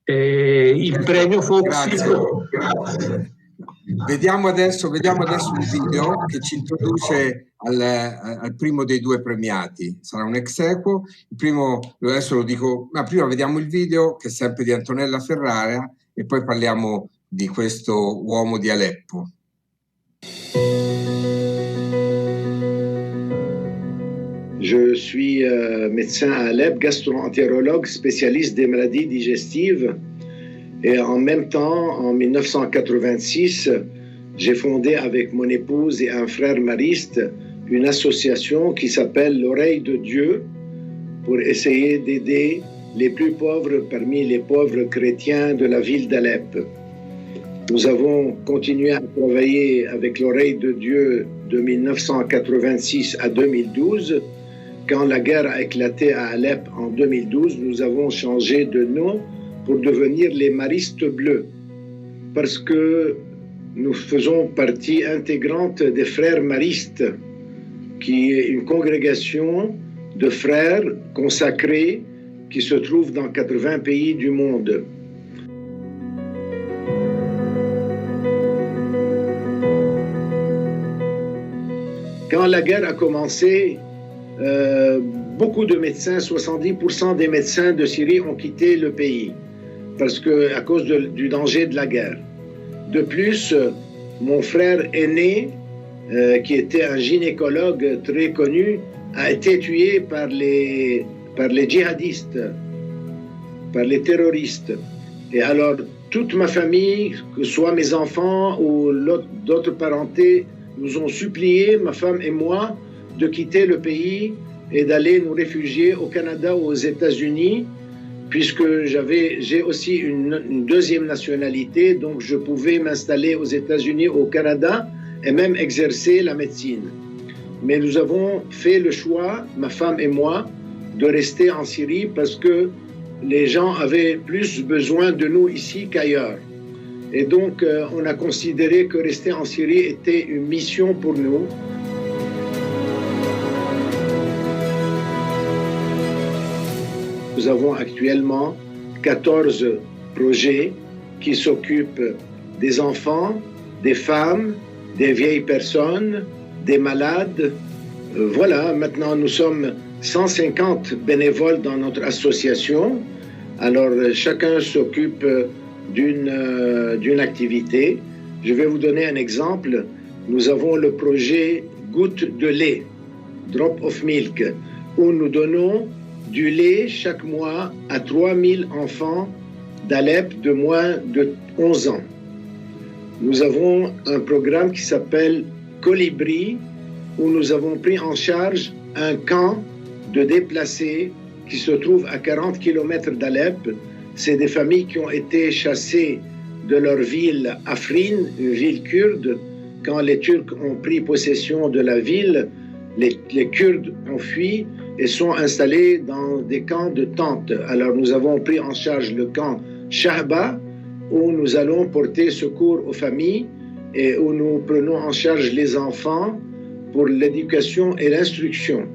Il premio Fox. Grazie. Vediamo adesso un video che ci introduce al primo dei due premiati. Sarà un ex aequo. Il primo, adesso lo dico, ma prima vediamo il video che è sempre di Antonella Ferrara e poi parliamo di questo uomo di Aleppo. Je suis médecin à Alep, gastro-entérologue, spécialiste des maladies digestives. Et en même temps, en 1986, j'ai fondé avec mon épouse et un frère mariste une association qui s'appelle l'Oreille de Dieu pour essayer d'aider les plus pauvres parmi les pauvres chrétiens de la ville d'Alep. Nous avons continué à travailler avec l'Oreille de Dieu de 1986 à 2012. Quand la guerre a éclaté à Alep en 2012, nous avons changé de nom pour devenir les Maristes Bleus, parce que nous faisons partie intégrante des Frères Maristes, qui est une congrégation de frères consacrés qui se trouve dans 80 pays du monde. Quand la guerre a commencé, beaucoup de médecins, 70% des médecins de Syrie ont quitté le pays à cause du danger de la guerre. De plus, mon frère aîné, qui était un gynécologue très connu, a été tué par les djihadistes, par les terroristes. Et alors, toute ma famille, que ce soit mes enfants ou d'autres parentés, nous ont supplié, ma femme et moi, de quitter le pays et d'aller nous réfugier au Canada ou aux États-Unis, puisque j'ai aussi une deuxième nationalité, donc je pouvais m'installer aux États-Unis, au Canada, et même exercer la médecine. Mais nous avons fait le choix, ma femme et moi, de rester en Syrie parce que les gens avaient plus besoin de nous ici qu'ailleurs. Et donc, on a considéré que rester en Syrie était une mission pour nous. Nous avons actuellement 14 projets qui s'occupent des enfants, des femmes, des vieilles personnes, des malades. Voilà, maintenant nous sommes 150 bénévoles dans notre association. Alors chacun s'occupe d'une activité. Je vais vous donner un exemple. Nous avons le projet Goutte de lait, Drop of Milk, où nous donnons du lait chaque mois à 3000 enfants d'Alep de moins de 11 ans. Nous avons un programme qui s'appelle Colibri, où nous avons pris en charge un camp de déplacés qui se trouve à 40 km d'Alep. C'est des familles qui ont été chassées de leur ville Afrin, une ville kurde. Quand les Turcs ont pris possession de la ville, les Kurdes ont fui et sont installés dans des camps de tentes. Alors nous avons pris en charge le camp Shahba, où nous allons porter secours aux familles et où nous prenons en charge les enfants pour l'éducation et l'instruction.